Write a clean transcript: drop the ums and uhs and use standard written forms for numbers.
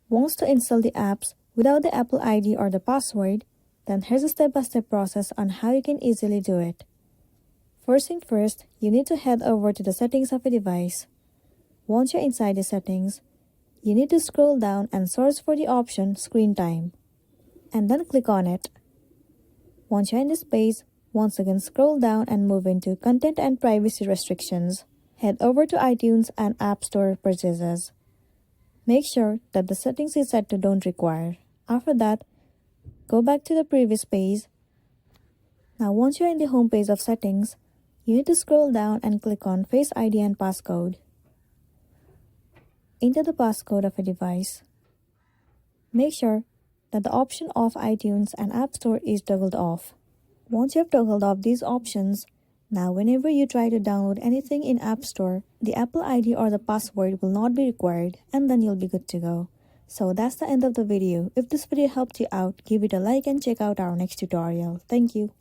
Wants to install the apps without the Apple ID or the password? Then here's a step-by-step process on how you can easily do it. First thing first, you need to head over to the settings of a device. Once you're inside the settings, you need to scroll down and search for the option Screen Time, and then click on it. Once you're in this page, once again scroll down and move into Content and Privacy Restrictions. Head over to iTunes and App Store Purchases. Make sure that the settings is set to Don't Require. After that, go back to the previous page. Now once you're in the home page of settings, you need to scroll down and click on Face ID and Passcode. Enter the passcode of a device. Make sure that the option of iTunes and App Store is toggled off. Once you have toggled off these options, now whenever you try to download anything in App Store, the Apple ID or the password will not be required, and then you'll be good to go. So that's the end of the video. If this video helped you out, give it a like and check out our next tutorial. Thank you.